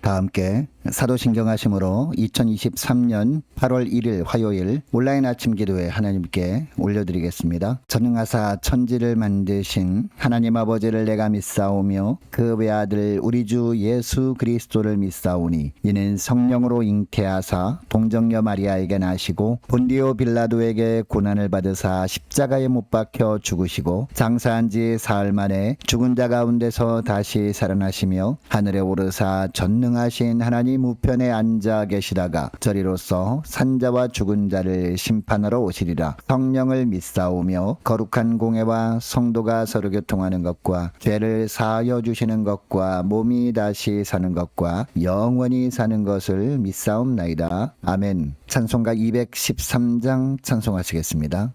다 함께 사도신경하심으로 2023년 8월 1일 화요일 온라인 아침 기도에 하나님께 올려드리겠습니다. 전능하사 천지를 만드신 하나님 아버지를 내가 믿사오며 그 외아들 우리 주 예수 그리스도를 믿사오니 이는 성령으로 잉태하사 동정녀 마리아에게 나시고 본디오 빌라도에게 고난을 받으사 십자가에 못 박혀 죽으시고 장사한 지 사흘 만에 죽은 자 가운데서 다시 살아나시며 하늘에 오르사 전능하신 하나님 우편에 앉아 계시다가 저리로서 산자와 죽은 자를 심판하러 오시리라. 성령을 믿사오며 거룩한 공회와 성도가 서로 교통하는 것과 죄를 사하여 주시는 것과 몸이 다시 사는 것과 영원히 사는 것을 믿사옵나이다. 아멘. 찬송가 213장 찬송하시겠습니다.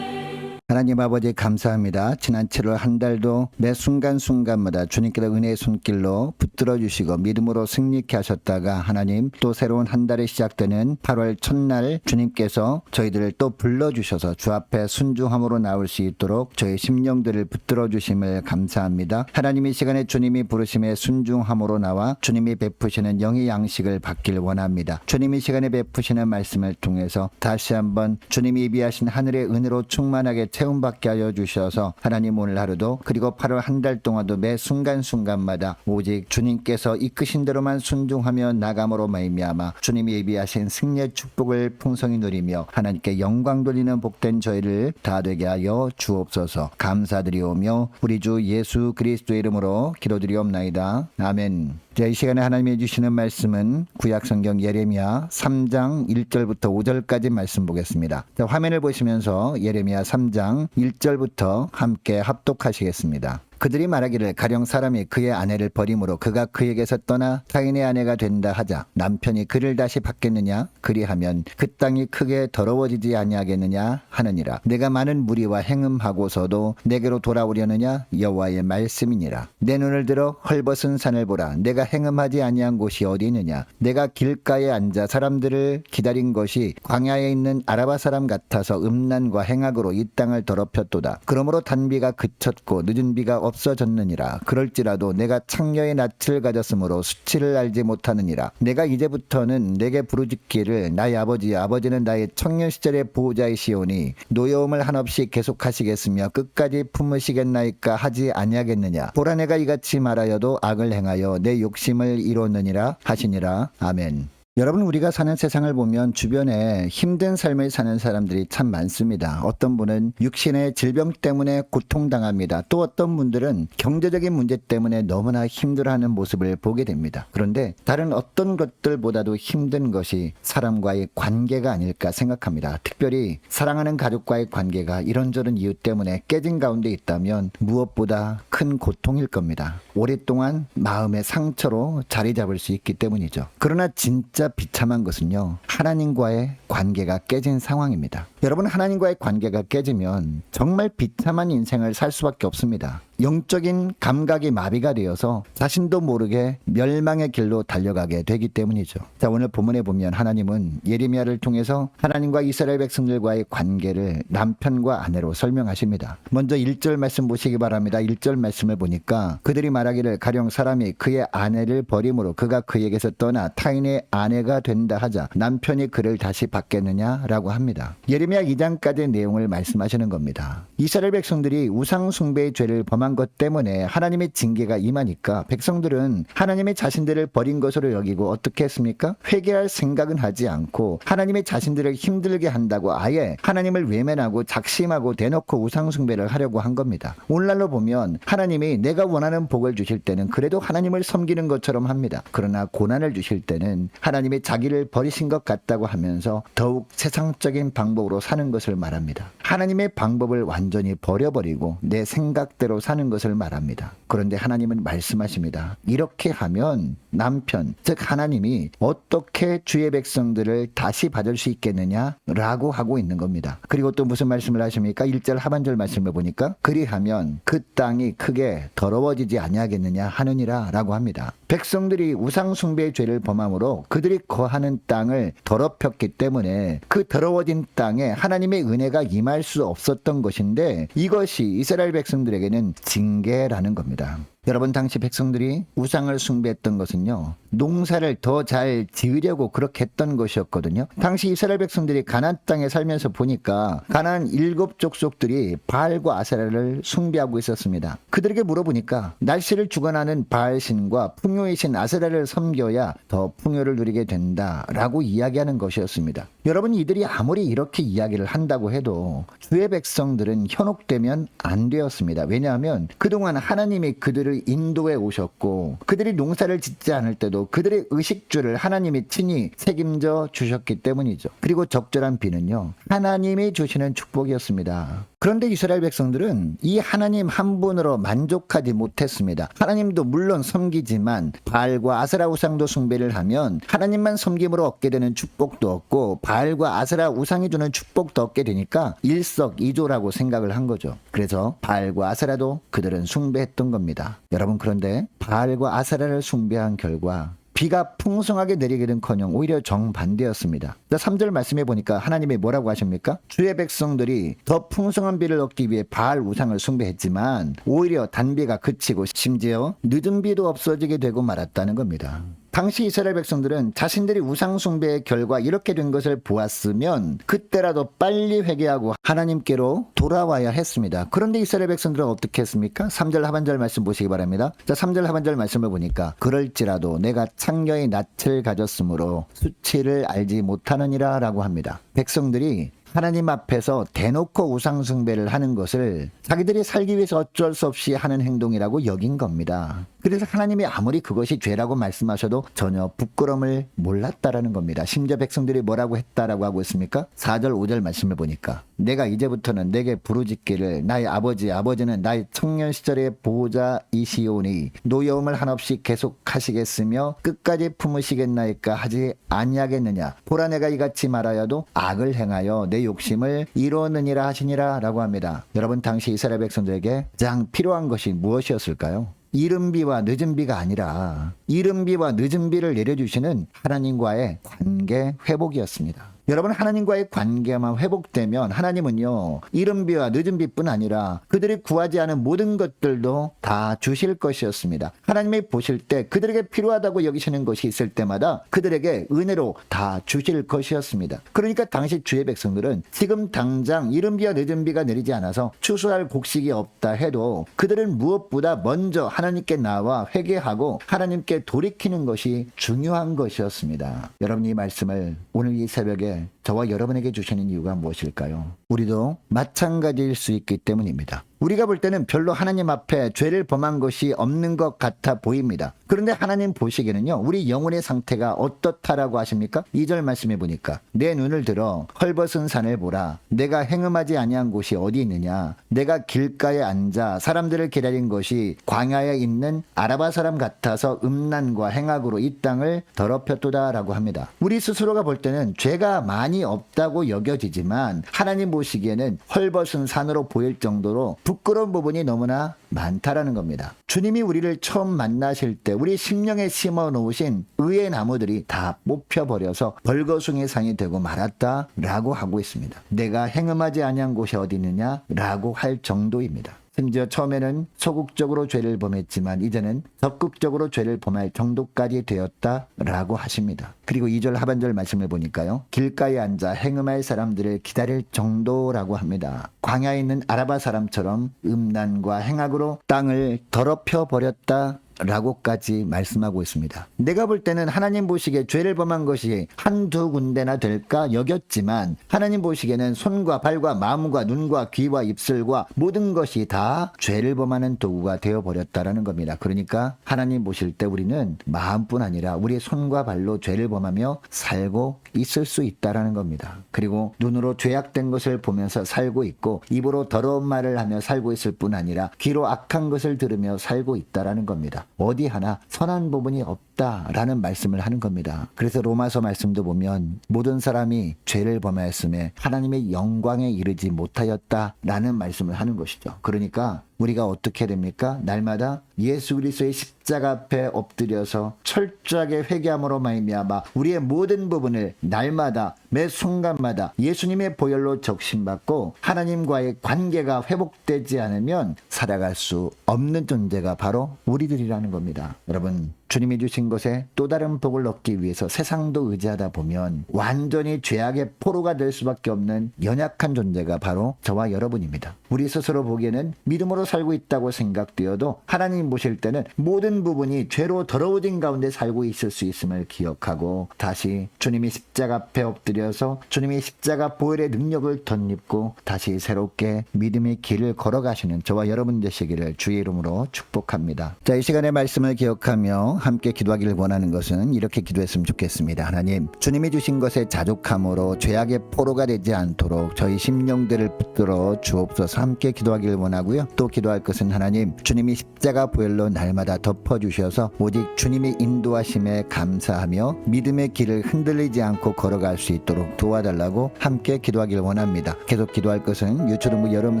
하나님 아버지 감사합니다. 지난 7월 한 달도 매 순간순간마다 주님께서 은혜의 손길로 붙들어 주시고 믿음으로 승리케 하셨다가 하나님 또 새로운 한 달이 시작되는 8월 첫날 주님께서 저희들을 또 불러주셔서 주 앞에 순종함으로 나올 수 있도록 저희 심령들을 붙들어 주심을 감사합니다. 하나님 이 시간에 주님이 부르심에 순종함으로 나와 주님이 베푸시는 영의 양식을 받길 원합니다. 주님이 이 시간에 베푸시는 말씀을 통해서 다시 한번 주님이 예비하신 하늘의 은혜로 충만하게 체험받게 하여 주셔서 하나님 오늘 하루도 그리고 8월 한 달 동안도 매 순간순간마다 오직 주님께서 이끄신 대로만 순종하며 나감으로 말미암아 주님이 예비하신 승리의 축복을 풍성히 누리며 하나님께 영광 돌리는 복된 저희를 다 되게 하여 주옵소서. 감사드리오며 우리 주 예수 그리스도의 이름으로 기도드리옵나이다. 아멘. 이 시간에 하나님이 주시는 말씀은 구약성경 예레미야 3장 1절부터 5절까지 말씀 보겠습니다. 화면을 보시면서 예레미야 3장 1절부터 함께 합독하시겠습니다. 그들이 말하기를 가령 사람이 그의 아내를 버림으로 그가 그에게서 떠나 타인의 아내가 된다 하자 남편이 그를 다시 받겠느냐? 그리하면 그 땅이 크게 더러워지지 아니하겠느냐 하느니라. 내가 많은 무리와 행음하고서도 내게로 돌아오려느냐? 여호와의 말씀이니라. 내 눈을 들어 헐벗은 산을 보라. 내가 행음하지 아니한 곳이 어디 있느냐? 내가 길가에 앉아 사람들을 기다린 것이 광야에 있는 아라바 사람 같아서 음란과 행악으로 이 땅을 더럽혔도다. 그러므로 단비가 그쳤고 늦은 비가 없어졌느니라. 그럴지라도 내가 창녀의 낯을 가졌으므로 수치를 알지 못하느니라. 내가 이제부터는 내게 부르짖기를 나의 아버지는 나의 청년 시절의 보호자이시오니 노여움을 한없이 계속하시겠으며 끝까지 품으시겠나이까 하지 아니하겠느냐. 보라 내가 이같이 말하여도 악을 행하여 내 욕심을 이뤘느니라 하시니라. 아멘. 여러분, 우리가 사는 세상을 보면 주변에 힘든 삶을 사는 사람들이 참 많습니다. 어떤 분은 육신의 질병 때문에 고통당합니다. 또 어떤 분들은 경제적인 문제 때문에 너무나 힘들어하는 모습을 보게 됩니다. 그런데 다른 어떤 것들보다도 힘든 것이 사람과의 관계가 아닐까 생각합니다. 특별히 사랑하는 가족과의 관계가 이런저런 이유 때문에 깨진 가운데 있다면 무엇보다 큰 고통일 겁니다. 오랫동안 마음의 상처로 자리 잡을 수 있기 때문이죠. 그러나 진짜 비참한 것은요, 하나님과의 관계가 깨진 상황입니다. 여러분, 하나님과의 관계가 깨지면 정말 비참한 인생을 살 수밖에 없습니다. 영적인 감각이 마비가 되어서 자신도 모르게 멸망의 길로 달려가게 되기 때문이죠. 자, 오늘 본문에 보면 하나님은 예레미야를 통해서 하나님과 이스라엘 백성들과의 관계를 남편과 아내로 설명하십니다. 먼저 1절 말씀 보시기 바랍니다. 1절 말씀을 보니까 그들이 말하기를 가령 사람이 그의 아내를 버림으로 그가 그에게서 떠나 타인의 아내가 된다 하자 남편이 그를 다시 받겠느냐라고 합니다. 예레미야 2장까지의 내용을 말씀하시는 겁니다. 이스라엘 백성들이 우상 숭배의 죄를 범한 것 때문에 하나님의 징계가 임하니까 백성들은 하나님의 자신들을 버린 것으로 여기고 어떻게 했습니까? 회개할 생각은 하지 않고 하나님의 자신들을 힘들게 한다고 아예 하나님을 외면하고 작심하고 대놓고 우상 숭배를 하려고 한 겁니다. 오늘날로 보면 하나님이 내가 원하는 복을 주실 때는 그래도 하나님을 섬기는 것처럼 합니다. 그러나 고난을 주실 때는 하나님이 자기를 버리신 것 같다고 하면서 더욱 세상적인 방법으로 사는 것을 말합니다. 하나님의 방법을 완전히 버려버리고 내 생각대로 사는 것을 말합니다. 그런데 하나님은 말씀하십니다. 이렇게 하면 남편, 즉 하나님이 어떻게 주의 백성들을 다시 받을 수 있겠느냐라고 하고 있는 겁니다. 그리고 또 무슨 말씀을 하십니까? 1절 하반절 말씀을 보니까 그리하면 그 땅이 크게 더러워지지 아니하겠느냐 하느니라 라고 합니다. 백성들이 우상 숭배의 죄를 범함으로 그들이 거하는 땅을 더럽혔기 때문에 그 더러워진 땅에 하나님의 은혜가 임할 수 없었던 것인데 이것이 이스라엘 백성들에게는 징계라는 겁니다. 여러분, 당시 백성들이 우상을 숭배했던 것은요, 농사를 더 잘 지으려고 그렇게 했던 것이었거든요. 당시 이스라엘 백성들이 가나안 땅에 살면서 보니까 가나안 7족속들이 바알과 아세라를 숭배하고 있었습니다. 그들에게 물어보니까 날씨를 주관하는 바알신과 풍요의 신 아세라를 섬겨야 더 풍요를 누리게 된다라고 이야기하는 것이었습니다. 여러분, 이들이 아무리 이렇게 이야기를 한다고 해도 주의 백성들은 현혹되면 안 되었습니다. 왜냐하면 그동안 하나님이 그들을 인도해 오셨고 그들이 농사를 짓지 않을 때도 그들의 의식주를 하나님이 친히 책임져 주셨기 때문이죠. 그리고 적절한 비는요, 하나님이 주시는 축복이었습니다. 그런데 이스라엘 백성들은 이 하나님 한 분으로 만족하지 못했습니다. 하나님도 물론 섬기지만 바알과 아세라 우상도 숭배를 하면 하나님만 섬김으로 얻게 되는 축복도 없고 바알과 아세라 우상이 주는 축복도 얻게 되니까 일석이조라고 생각을 한 거죠. 그래서 바알과 아세라도 그들은 숭배했던 겁니다. 여러분, 그런데 바알과 아세라를 숭배한 결과 비가 풍성하게 내리기는커녕 오히려 정반대였습니다. 3절 말씀해 보니까 하나님이 뭐라고 하십니까? 주의 백성들이 더 풍성한 비를 얻기 위해 바알 우상을 숭배했지만 오히려 단비가 그치고 심지어 늦은 비도 없어지게 되고 말았다는 겁니다. 당시 이스라엘 백성들은 자신들이 우상 숭배의 결과 이렇게 된 것을 보았으면 그때라도 빨리 회개하고 하나님께로 돌아와야 했습니다. 그런데 이스라엘 백성들은 어떻게 했습니까? 3절 하반절 말씀 보시기 바랍니다. 자, 3절 하반절 말씀을 보니까 그럴지라도 내가 창녀의 낯을 가졌으므로 수치를 알지 못하느니라 라고 합니다. 백성들이 하나님 앞에서 대놓고 우상 숭배를 하는 것을 자기들이 살기 위해서 어쩔 수 없이 하는 행동이라고 여긴 겁니다. 그래서 하나님이 아무리 그것이 죄라고 말씀하셔도 전혀 부끄러움을 몰랐다라는 겁니다. 심지어 백성들이 뭐라고 했다라고 하고 있습니까? 4절 5절 말씀을 보니까 내가 이제부터는 내게 부르짖기를 나의 아버지는 나의 청년 시절의 보호자이시오니 노여움을 한없이 계속하시겠으며 끝까지 품으시겠나이까 하지 아니하겠느냐. 보라 내가 이같이 말하여도 악을 행하여 내 욕심을 이루느니라 하시니라 라고 합니다. 여러분, 당시 이스라엘 백성들에게 가장 필요한 것이 무엇이었을까요? 이른 비와 늦은 비가 아니라 이른 비와 늦은 비를 내려주시는 하나님과의 관계 회복이었습니다. 여러분, 하나님과의 관계만 회복되면 하나님은요, 이른 비와 늦은 비뿐 아니라 그들이 구하지 않은 모든 것들도 다 주실 것이었습니다. 하나님이 보실 때 그들에게 필요하다고 여기시는 것이 있을 때마다 그들에게 은혜로 다 주실 것이었습니다. 그러니까 당시 주의 백성들은 지금 당장 이른 비와 늦은 비가 내리지 않아서 추수할 곡식이 없다 해도 그들은 무엇보다 먼저 하나님께 나와 회개하고 하나님께 돌이키는 것이 중요한 것이었습니다. 여러분, 이 말씀을 오늘 이 새벽에 저와 여러분에게 주시는 이유가 무엇일까요? 우리도 마찬가지일 수 있기 때문입니다. 우리가 볼 때는 별로 하나님 앞에 죄를 범한 것이 없는 것 같아 보입니다. 그런데 하나님 보시기에는요, 우리 영혼의 상태가 어떻다라고 하십니까? 2절 말씀해 보니까 내 눈을 들어 헐벗은 산을 보라. 내가 행음하지 아니한 곳이 어디 있느냐? 내가 길가에 앉아 사람들을 기다린 것이 광야에 있는 아라바 사람 같아서 음란과 행악으로 이 땅을 더럽혔도다라고 합니다. 우리 스스로가 볼 때는 죄가 많이 없다고 여겨지지만 하나님 보시기에는 헐벗은 산으로 보일 정도로 부끄러운 부분이 너무나 많다라는 겁니다. 주님이 우리를 처음 만나실 때 우리 심령에 심어 놓으신 의의 나무들이 다 뽑혀버려서 벌거숭이 상이 되고 말았다라고 하고 있습니다. 내가 행음하지 아니한 곳이 어디 있느냐라고 할 정도입니다. 심지어 처음에는 소극적으로 죄를 범했지만 이제는 적극적으로 죄를 범할 정도까지 되었다라고 하십니다. 그리고 2절 하반절 말씀을 보니까요, 길가에 앉아 행음할 사람들을 기다릴 정도라고 합니다. 광야에 있는 아라바 사람처럼 음란과 행악으로 땅을 더럽혀 버렸다 라고까지 말씀하고 있습니다. 내가 볼 때는 하나님 보시기에 죄를 범한 것이 한두 군데나 될까 여겼지만 하나님 보시기에는 손과 발과 마음과 눈과 귀와 입술과 모든 것이 다 죄를 범하는 도구가 되어버렸다라는 겁니다. 그러니까 하나님 보실 때 우리는 마음뿐 아니라 우리의 손과 발로 죄를 범하며 살고 있을 수 있다라는 겁니다. 그리고 눈으로 죄악된 것을 보면서 살고 있고 입으로 더러운 말을 하며 살고 있을 뿐 아니라 귀로 악한 것을 들으며 살고 있다라는 겁니다. 어디 하나 선한 부분이 없다라는 말씀을 하는 겁니다. 그래서 로마서 말씀도 보면 모든 사람이 죄를 범하였음에 하나님의 영광에 이르지 못하였다라는 말씀을 하는 것이죠. 그러니까 우리가 어떻게 됩니까? 날마다 예수 그리스도의 십자가 앞에 엎드려서 철저하게 회개함으로 말미암아 우리의 모든 부분을 날마다 매 순간마다 예수님의 보혈로 적신받고 하나님과의 관계가 회복되지 않으면 살아갈 수 없는 존재가 바로 우리들이라는 겁니다. 여러분, 주님이 주신 것에 또 다른 복을 얻기 위해서 세상도 의지하다 보면 완전히 죄악의 포로가 될 수밖에 없는 연약한 존재가 바로 저와 여러분입니다. 우리 스스로 보기에는 믿음으로 살고 있다고 생각되어도 하나님 보실 때는 모든 부분이 죄로 더러워진 가운데 살고 있을 수 있음을 기억하고 다시 주님이 십자가 앞에 엎드려서 주님이 십자가 보혈의 능력을 덧입고 다시 새롭게 믿음의 길을 걸어가시는 저와 여러분 되시기를 주의 이름으로 축복합니다. 자, 이 시간의 말씀을 기억하며 함께 기도하기를 원하는 것은 이렇게 기도했으면 좋겠습니다. 하나님, 주님이 주신 것에 자족함으로 죄악의 포로가 되지 않도록 저희 심령들을 붙들어 주옵소서. 함께 기도하기를 원하고요. 또 기도할 것은 하나님, 주님이 십자가 보혈로 날마다 덮어주셔서 오직 주님의 인도하심에 감사하며 믿음의 길을 흔들리지 않고 걸어갈 수 있도록 도와달라고 함께 기도하기를 원합니다. 계속 기도할 것은 유초등부 여름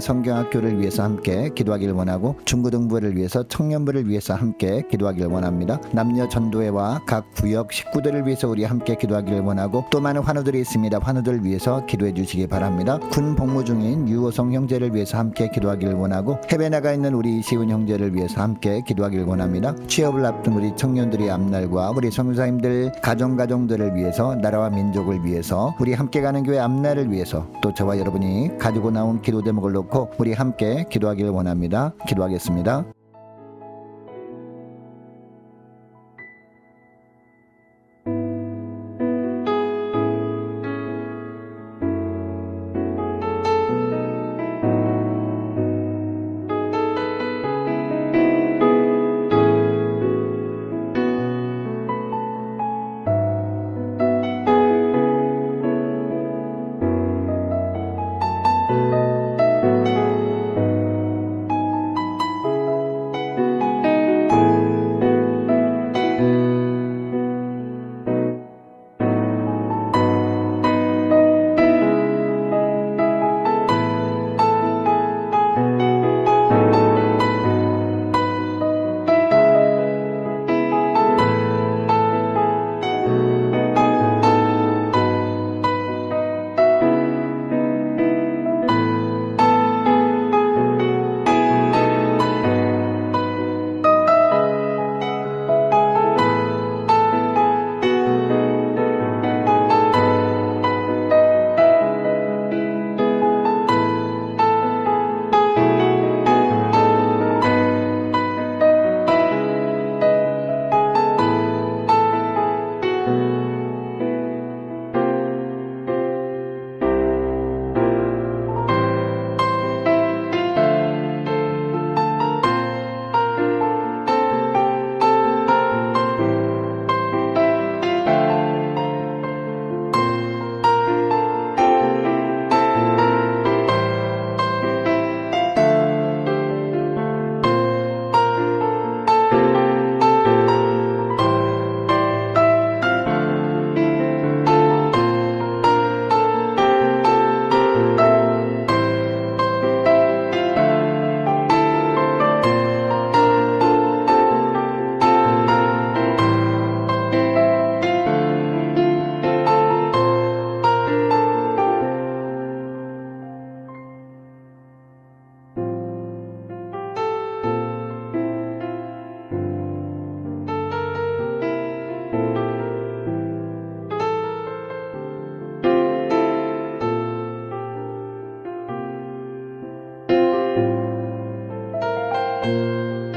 성경학교를 위해서 함께 기도하기를 원하고 중고등부를 위해서 청년부를 위해서 함께 기도하기를 원합니다. 남녀 전도회와 각 구역 식구들을 위해서 우리 함께 기도하기를 원하고 또 많은 환우들이 있습니다. 환우들을 위해서 기도해 주시기 바랍니다. 군 복무 중인 유호성 형제를 위해서 함께 기도하기를 원하고 해외 나가 있는 우리 이시훈 형제를 위해서 함께 기도하기를 원합니다. 취업을 앞둔 우리 청년들의 앞날과 우리 선교사님들 가정들을 위해서 나라와 민족을 위해서 우리 함께 가는 교회 앞날을 위해서 또 저와 여러분이 가지고 나온 기도 제목을 놓고 우리 함께 기도하기를 원합니다. 기도하겠습니다.